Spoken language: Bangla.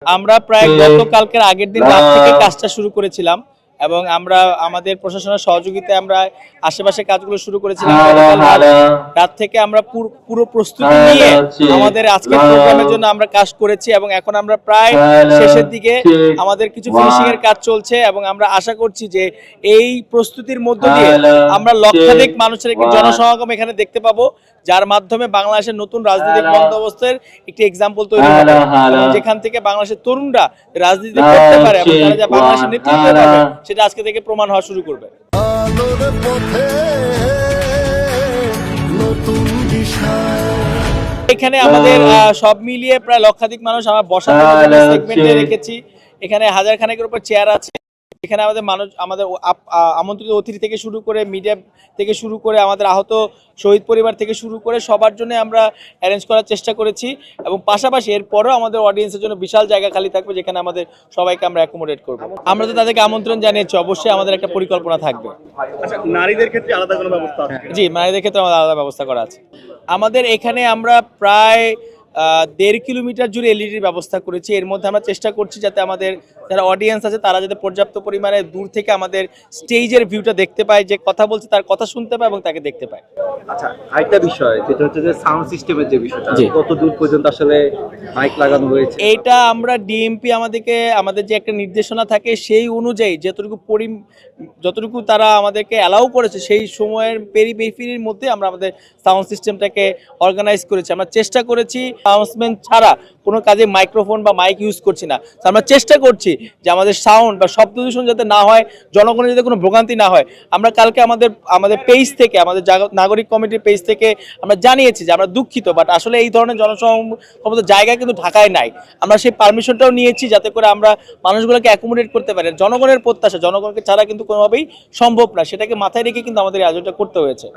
আমরা প্রায় গতকালকের আগের দিন রাত থেকে কাজটা শুরু করেছিলাম এবং আমরা আমাদের প্রশাসনের সহযোগিতায় আমরা আশেপাশে কাজগুলো শুরু করেছিলাম। রাত থেকে আমরা পুরো প্রস্তুতি নিয়ে আমাদের আজকের প্রোগ্রামের জন্য আমরা কাজ করেছি এবং এখন আমরা প্রায় শেষের দিকে আমাদের কিছু ফিনিশিং এর কাজ চলছে এবং আমরা আশা করছি যে এই প্রস্তুতির মধ্য দিয়ে আমরা লক্ষাধিক মানুষের একটি জনসমাগম এখানে দেখতে পাবো, যার মাধ্যমে বাংলাদেশের নতুন রাজনৈতিক বন্দোবস্তের একটি এক্সাম্পল তৈরি হবে এবং যেখান থেকে বাংলাদেশের তরুণরা রাজনীতি করতে পারে এবং তারা যা বাংলাদেশের নেতৃত্ব পাবে সেটা আজকে থেকে প্রমাণ হওয়া শুরু করবে। এখানে আমাদের সব মিলিয়ে প্রায় লক্ষাধিক মানুষ আমরা বসার সেগমেন্টে রেখেছি। এখানে হাজার খানেকের উপর চেয়ার আছে। এখানে আমাদের আমন্ত্রিত অতিথি থেকে শুরু করে মিডিয়া থেকে শুরু করে আমাদের আহত শহীদ পরিবার থেকে শুরু করে সবার জন্য আমরা অ্যারেঞ্জ করার চেষ্টা করেছি এবং পাশাপাশি এরপরেও আমাদের অডিয়েন্সের জন্য বিশাল জায়গা খালি থাকবে যেখানে আমাদের সবাইকে আমরা অ্যাকোমোডেট করব। আমরা তো তাদেরকে আমন্ত্রণ জানিয়েছি, অবশ্যই আমাদের একটা পরিকল্পনা থাকবে। আচ্ছা, নারীদের ক্ষেত্রে আলাদা কোনো ব্যবস্থা আছে? জি, নারীদের ক্ষেত্রে আমাদের আলাদা ব্যবস্থা করা আছে। আমাদের এখানে আমরা প্রায় 1.5 কিলোমিটার জুড়ে এলইডির ব্যবস্থা করেছি। এর মধ্যে আমরা চেষ্টা করছি যাতে আমাদের যারা অডিয়েন্স আছে তারা যাতে পর্যাপ্ত পরিমাণে দূর থেকে আমাদের স্টেজের ভিউটা দেখতে পায়, যে কথা বলছে তার কথা শুনতে পায় এবং তাকে দেখতে পায়। আচ্ছা, আরেকটা বিষয় যেটা হচ্ছে যে সাউন্ড সিস্টেমের যে বিষয়টা, কত দূর পর্যন্ত আসলে মাইক লাগানো হয়েছে? এইটা আমরা ডিএমপি আমাদের যে একটা নির্দেশনা থাকে সেই অনুযায়ী যতটুকু তারা আমাদেরকে অ্যালাউ করেছে সেই সময়ের পেরিফেরির মধ্যে আমরা আমাদের সাউন্ড সিস্টেমটাকে অর্গানাইজ করেছি। আমরা চেষ্টা করেছি অ্যানাউন্সমেন্ট ছাড়া কোনো কাজে মাইক্রোফোন বা মাইক ইউজ করছি না। আমরা চেষ্টা করছি যে আমাদের সাউন্ড বা শব্দ দূষণ যাতে না হয়, জনগণের যাতে কোনো ভোগান্তি না হয়। আমরা কালকে আমাদের পেজ থেকে, আমাদের নাগরিক কমিটির পেজ থেকে আমরা জানিয়েছি যে আমরা দুঃখিত, বাট আসলে এই ধরনের জনসমাগম জায়গা কিন্তু ঢাকায় নাই। আমরা সেই পারমিশনটাও নিয়েছি যাতে করে আমরা মানুষগুলোকে অ্যাকোমোডেট করতে পারি। জনগণের প্রত্যাশা, জনগণকে ছাড়া কিন্তু কোনোভাবেই সম্ভব না, সেটাকে মাথায় রেখে কিন্তু আমাদের এই আয়োজনটা করতে হয়েছে।